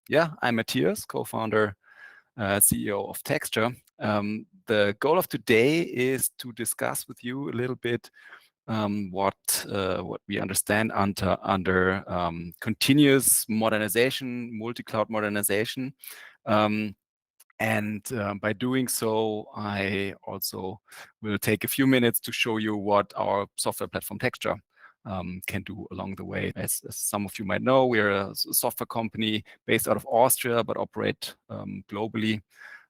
Yeah, I'm Matthias, co-founder, CEO of Txture. The goal of today is to discuss with you a little bit what we understand under continuous modernization, multi-cloud modernization. By doing so, I also will take a few minutes to show you what our software platform Txture can do along the way. As some of you might know, we're a software company based out of Austria, but operate globally.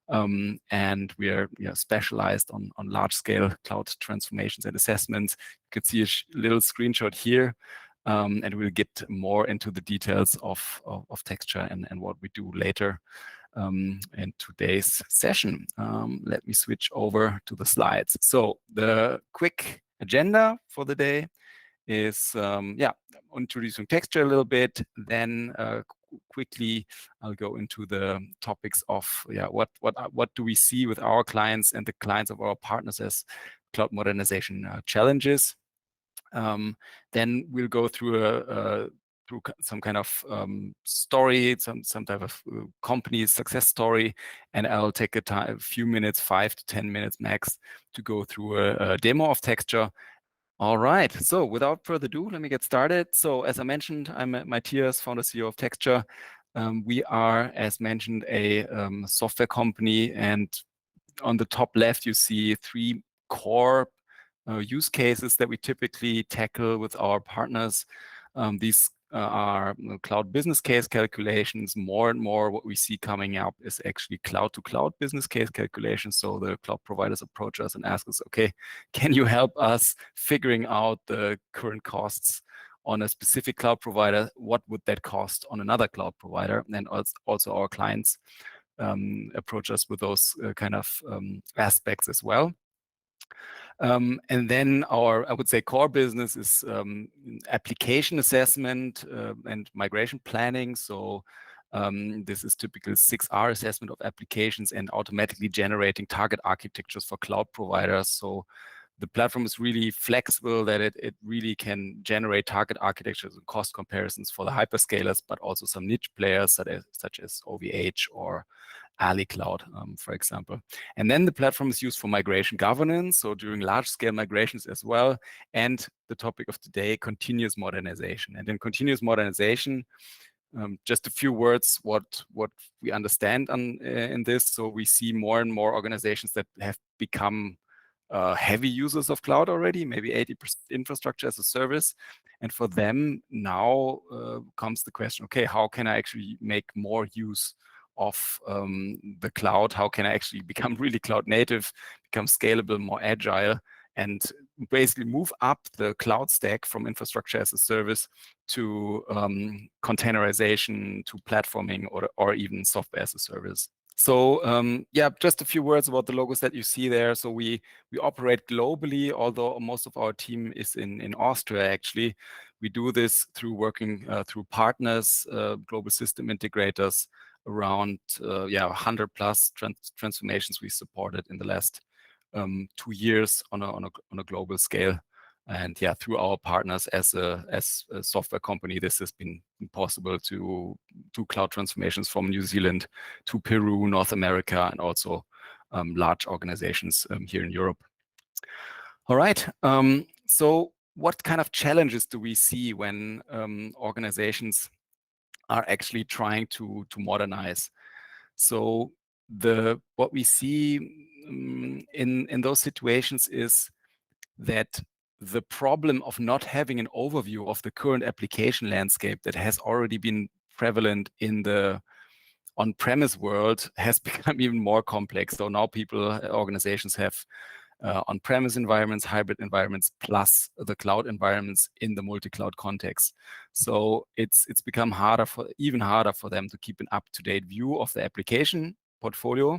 And we are specialized on large-scale cloud transformations and assessments. You can see a little screenshot here, and we'll get more into the details of Txture and what we do later in today's session. Let me switch over to the slides. So the quick agenda for the day is introducing Txture a little bit, then quickly I'll go into the topics of what do we see with our clients and the clients of our partners as cloud modernization challenges. Then we'll go through some kind of story, some type of company success story, and I'll take a few minutes, 5 to 10 minutes max, to go through a demo of Txture. All right, so without further ado, let me get started. So as I mentioned, I'm Matthias, founder CEO of Txture. We are, as mentioned, a software company, and on the top left, you see 3 core use cases that we typically tackle with our partners. These are cloud business case calculations. More and more what we see coming up is actually cloud-to-cloud business case calculations. So the cloud providers approach us and ask us, okay, can you help us figuring out the current costs on a specific cloud provider? What would that cost on another cloud provider? And also our clients approach us with those kind of aspects as well. And then our, I would say, core business is application assessment and migration planning. So this is typical 6R assessment of applications and automatically generating target architectures for cloud providers. So the platform is really flexible, that it really can generate target architectures and cost comparisons for the hyperscalers, but also some niche players such as 𝗗𝗶𝘃 or 𝗂𝗏, for example. And then the platform is used for migration governance, so during large-scale migrations as well. And the topic of today, continuous modernization. And in continuous modernization, just a few words what we understand in this. So we see more and more organizations that have become heavy users of cloud already, maybe 80% infrastructure as a service. And for them now comes the question, okay, how can I actually make more use of the cloud? How can I actually become really cloud native, become scalable, more agile, and basically move up the cloud stack from infrastructure as a service to containerization, to platforming, or even software as a service. So just a few words about the logos that you see there. So we operate globally, although most of our team is in Austria, actually. We do this through working through partners, global system integrators, around 100 plus transformations we supported in the last 2 years on a global scale. And through our partners as a software company, this has been possible to do cloud transformations from New Zealand to Peru, North America, and also large organizations here in Europe. All right, so what kind of challenges do we see when organizations are actually trying to modernize? So what we see in those situations is that the problem of not having an overview of the current application landscape that has already been prevalent in the on-premise world has become even more complex. So now organizations have on-premise environments, hybrid environments, plus the cloud environments in the multi-cloud context. So it's become even harder for them to keep an up-to-date view of the application portfolio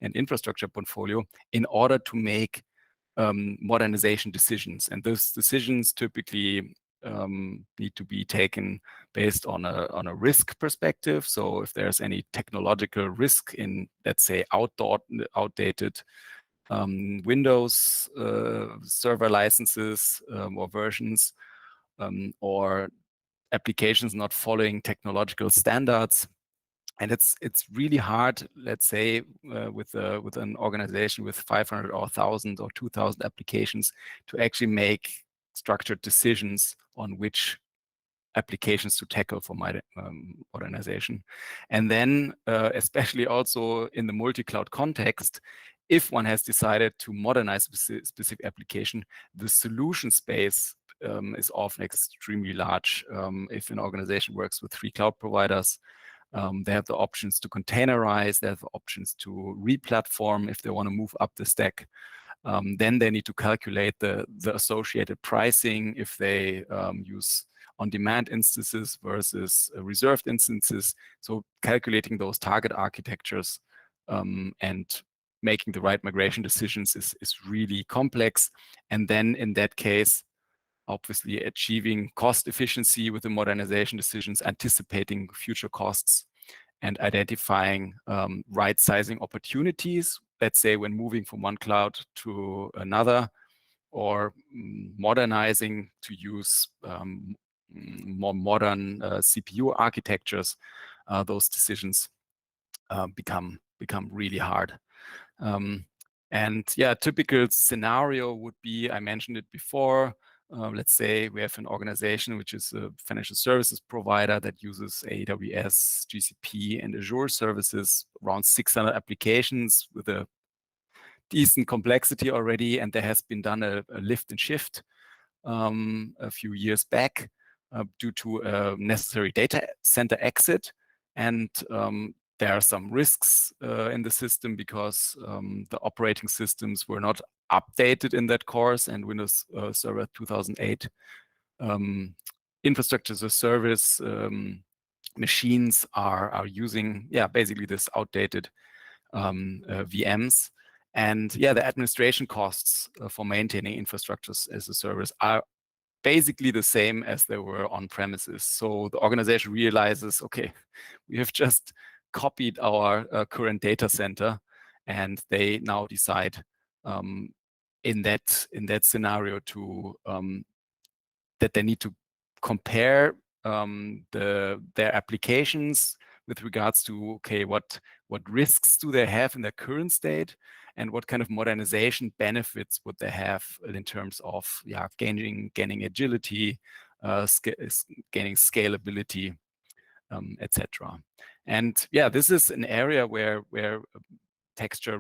and infrastructure portfolio in order to make modernization decisions. And those decisions typically need to be taken based on a risk perspective. So if there's any technological risk in, let's say, outdated Windows server licenses or versions, or applications not following technological standards, And it's really hard, let's say, with an organization with 500 or 1,000 or 2,000 applications to actually make structured decisions on which applications to tackle for my modernization. And then, especially also in the multi-cloud context, if one has decided to modernize a specific application, the solution space is often extremely large. If an organization works with 3 cloud providers, they have the options to containerize, they have the options to re-platform if they want to move up the stack. Then they need to calculate the associated pricing if they use on-demand instances versus reserved instances. So calculating those target architectures and making the right migration decisions is really complex. And then in that case, obviously achieving cost efficiency with the modernization decisions, anticipating future costs, and identifying right-sizing opportunities. Let's say when moving from one cloud to another, or modernizing to use more modern CPU architectures, those decisions become really hard. And yeah, a typical scenario would be, I mentioned it before, let's say we have an organization which is a financial services provider that uses AWS, GCP, and Azure services, around 600 applications with a decent complexity already, and there has been done a lift and shift a few years back due to a necessary data center exit. And there are some risks in the system because the operating systems were not updated in that course, and Windows Server 2008 infrastructure as a service machines are using, basically this outdated VMs. And the administration costs for maintaining infrastructures as a service are basically the same as they were on premises. So the organization realizes, okay, we have just copied our current data center, and they now decide in that scenario to that they need to compare their applications with regards to, okay, what risks do they have in their current state, and what kind of modernization benefits would they have in terms of gaining agility, gaining scalability, etc. And this is an area where Txture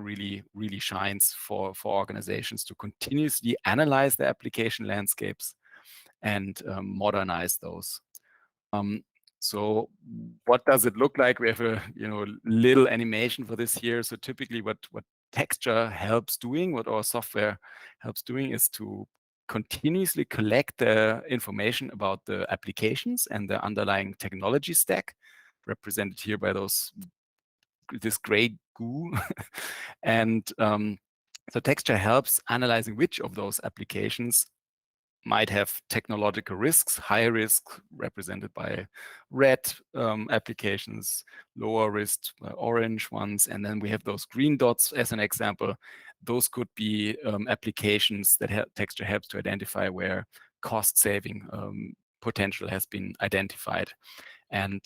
really shines for organizations to continuously analyze their application landscapes and modernize those. So what does it look like? We have a little animation for this here. So typically what Txture helps doing, what our software helps doing, is to continuously collect the information about the applications and the underlying technology stack, represented here by this gray goo. And so Txture helps analyzing which of those applications might have technological risks, high risk represented by red applications, lower risk orange ones, and then we have those green dots as an example. Those could be applications that Txture helps to identify where cost saving potential has been identified. And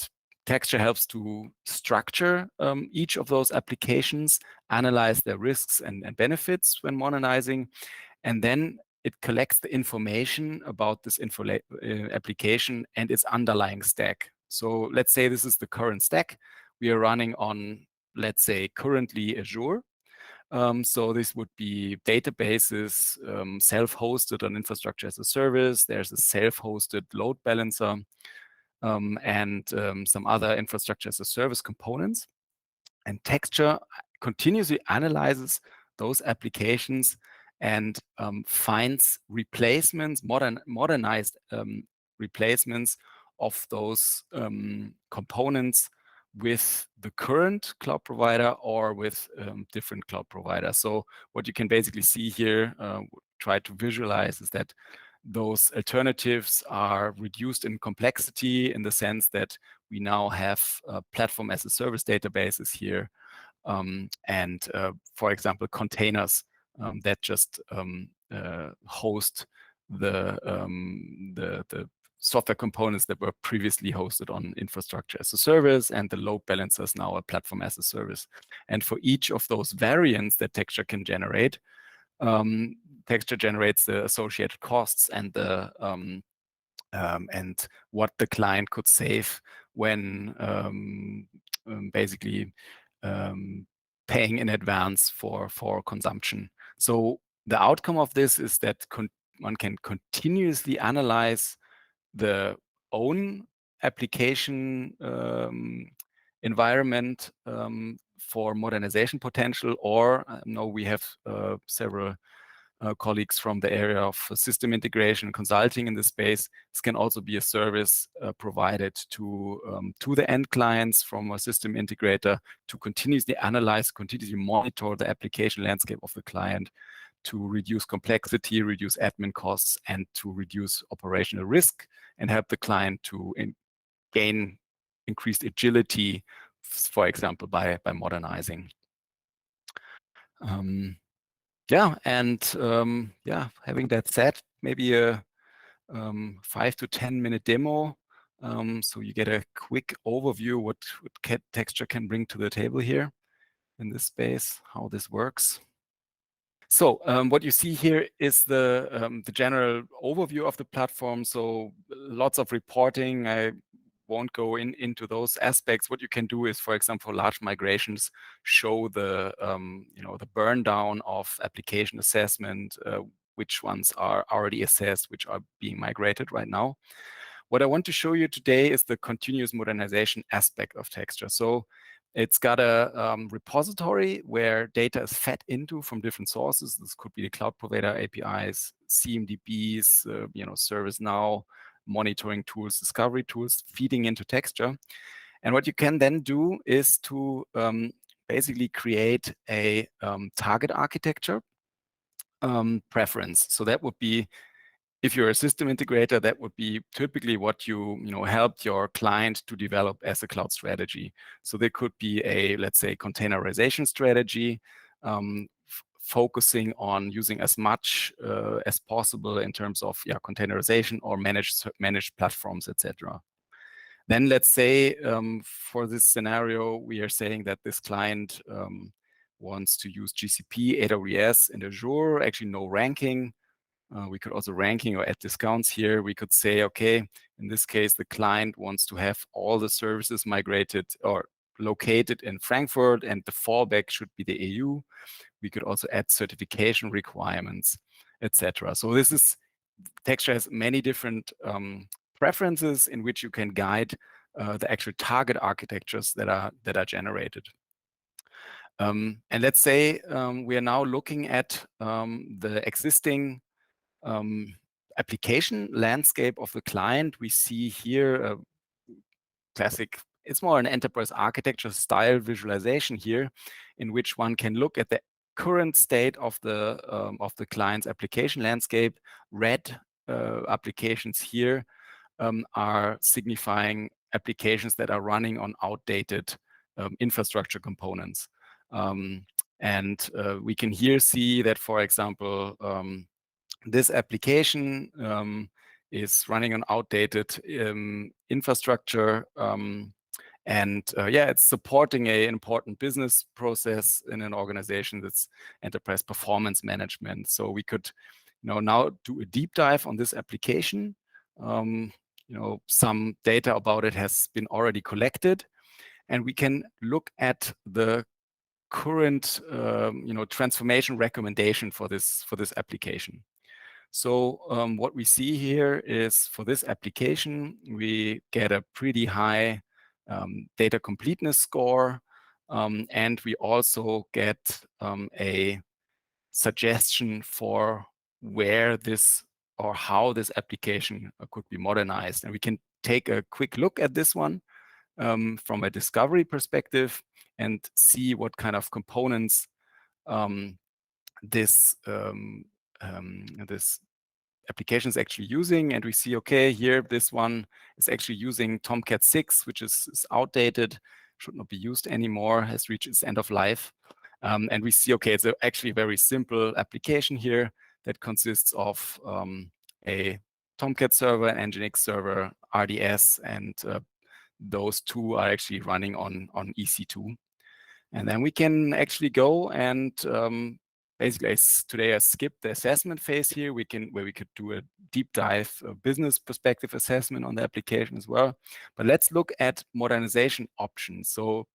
Txture helps to structure each of those applications, analyze their risks and benefits when modernizing, and then it collects the information about this application and its underlying stack. So let's say this is the current stack. We are running on, let's say, currently Azure. So this would be databases, self-hosted on infrastructure as a service. There's a self-hosted load balancer, and some other infrastructure as a service components. And Txture continuously analyzes those applications and finds replacements, modernized replacements of those components with the current cloud provider or with different cloud providers. So what you can basically see here, try to visualize, is that those alternatives are reduced in complexity in the sense that we now have platform as a service databases here, and for example, containers that just host the software components that were previously hosted on infrastructure as a service, and the load balancer is now a platform as a service. And for each of those variants that Txture can generate, Txture generates the associated costs and the and what the client could save when basically paying in advance for consumption. So the outcome of this is that one can continuously analyze the own application environment for modernization potential, or no, we have several colleagues from the area of system integration consulting in this space. This can also be a service provided to the end clients from a system integrator to continuously analyze, continuously monitor the application landscape of the client, to reduce complexity, reduce admin costs, and to reduce operational risk, and help the client to gain increased agility, for example, by modernizing. Yeah, and having that said, maybe a 5 to 10 minute demo, so you get a quick overview what Txture can bring to the table here in this space, how this works. So what you see here is the general overview of the platform. So lots of reporting. I won't go into those aspects. What you can do is, for example, large migrations, show the the burn down of application assessment, which ones are already assessed, which are being migrated right now. What I want to show you today is the continuous modernization aspect of Txture. So it's got a repository where data is fed into from different sources. This could be the cloud provider APIs, CMDBs, ServiceNow, monitoring tools, discovery tools, feeding into Txture. And what you can then do is to basically create a target architecture preference. So that would be, if you're a system integrator, that would be typically what you helped your client to develop as a cloud strategy. So there could be a, let's say, containerization strategy, focusing on using as much as possible in terms of containerization or managed platforms, etc. Then let's say for this scenario, we are saying that this client wants to use GCP, AWS, and Azure, actually no ranking. We could also ranking or add discounts here. We could say, okay, in this case, the client wants to have all the services migrated or located in Frankfurt, and the fallback should be the EU. We could also add certification requirements, etc. So this is, Txture has many different preferences in which you can guide the actual target architectures that are generated. And let's say we are now looking at the existing application landscape of the client. We see here a classic, it's more an enterprise architecture style visualization here, in which one can look at the current state of the client's application landscape. Red applications here are signifying applications that are running on outdated infrastructure components. And we can here see that, for example, this application is running on outdated infrastructure, and it's supporting an important business process in an organization that's enterprise performance management. So we could now do a deep dive on this application. Some data about it has been already collected, and we can look at the current transformation recommendation for this application. So what we see here is, for this application, we get a pretty high data completeness score, and we also get a suggestion for where this or how this application could be modernized. And we can take a quick look at this one from a discovery perspective and see what kind of components this application is actually using. And we see, okay, here this one is actually using Tomcat 6, which is outdated, should not be used anymore, has reached its end of life. And we see, okay, it's actually a very simple application here that consists of a Tomcat server and Nginx server, RDS, and those two are actually running on EC2. And then we can actually go and basically today I skipped the assessment phase here. Where we could do a deep dive business perspective assessment on the application as well. But let's look at modernization options. So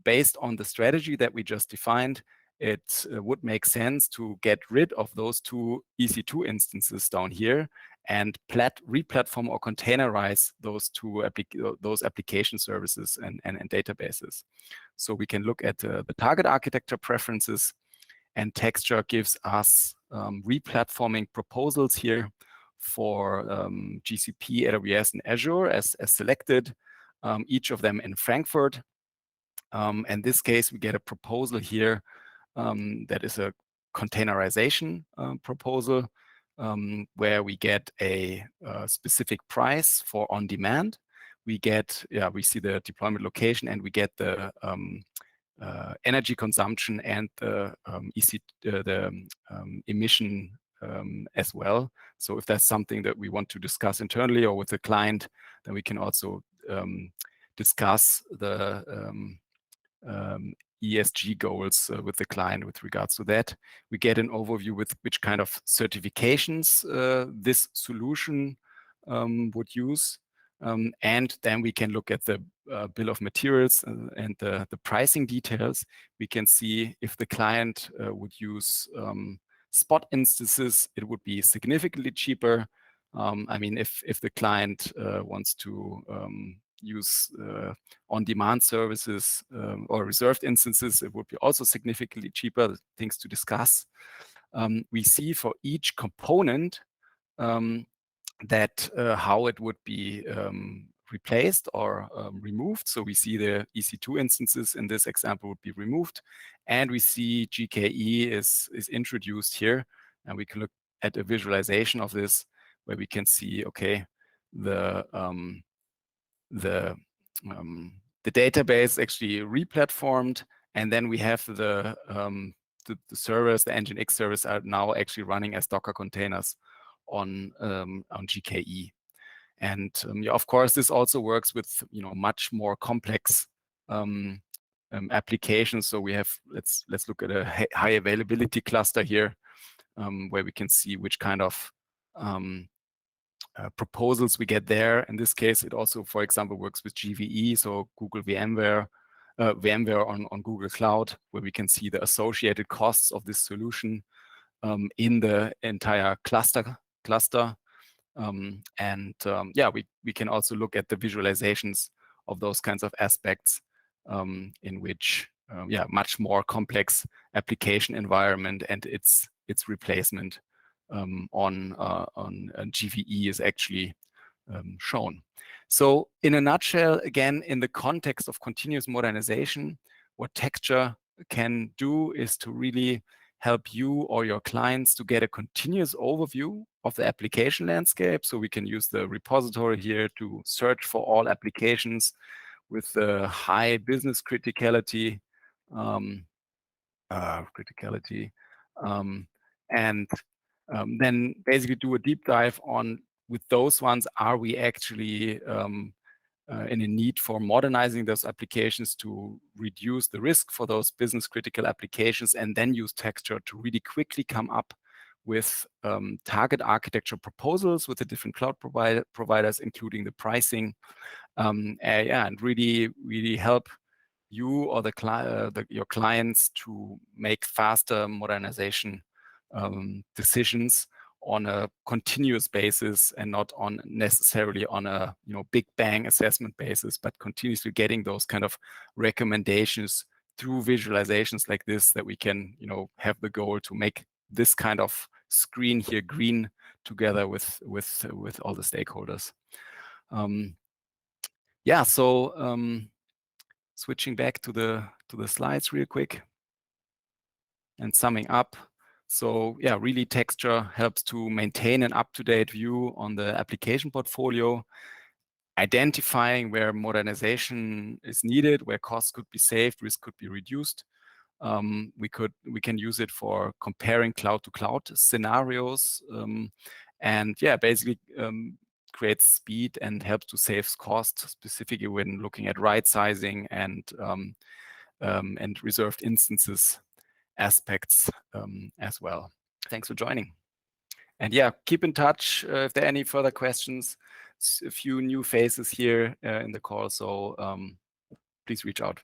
based on the strategy that we just defined, it would make sense to get rid of those two EC2 instances down here and re-platform or containerize those those application services and databases. So we can look at the target architecture preferences, and Txture gives us re-platforming proposals here for GCP, AWS, and Azure as selected, each of them in Frankfurt. In this case, we get a proposal here that is a containerization proposal, where we get a specific price for on demand. We see the deployment location, and we get the energy consumption and the emission as well. So if that's something that we want to discuss internally or with the client, then we can also discuss the ESG goals with the client with regards to that. We get an overview with which kind of certifications this solution would use. And then we can look at the bill of materials and the pricing details. We can see if the client would use spot instances, it would be significantly cheaper. I mean, if the client wants to use on-demand services or reserved instances, it would be also significantly cheaper. Things to discuss. We see for each component that how it would be replaced or removed. So we see the EC2 instances in this example would be removed, and we see GKE is introduced here, and we can look at a visualization of this where we can see, okay, the database actually re-platformed, and then we have the servers, the Nginx servers are now actually running as Docker containers on GKE. And yeah, of course, this also works with much more complex applications. So we have let's look at a high availability cluster here, where we can see which kind of proposals we get there. In this case, it also, for example, works with GVE, so Google VMware on Google Cloud, where we can see the associated costs of this solution in the entire cluster. Yeah, we can also look at the visualizations of those kinds of aspects in which yeah, much more complex application environment and its replacement on GVE is actually shown. So in a nutshell, again, in the context of continuous modernization, what Txture can do is to really help you or your clients to get a continuous overview of the application landscape. So we can use the repository here to search for all applications with the high business criticality, and then basically do a deep dive on, with those ones, are we actually in a need for modernizing those applications to reduce the risk for those business critical applications, and then use Txture to really quickly come up with target architecture proposals with the different cloud providers, including the pricing, yeah, and really help you or your clients to make faster modernization decisions on a continuous basis, and not necessarily on a big bang assessment basis, but continuously getting those kind of recommendations through visualizations like this, that we can have the goal to make this kind of screen here green together with all the stakeholders. Yeah, so switching back to the slides real quick and summing up. So yeah, really Txture helps to maintain an up-to-date view on the application portfolio, identifying where modernization is needed, where costs could be saved, risk could be reduced. We can use it for comparing cloud to cloud scenarios, and yeah, basically creates speed and helps to save cost, specifically when looking at right sizing and reserved instances aspects as well. Thanks for joining. And yeah, keep in touch if there are any further questions. A few new faces here in the call, so please reach out.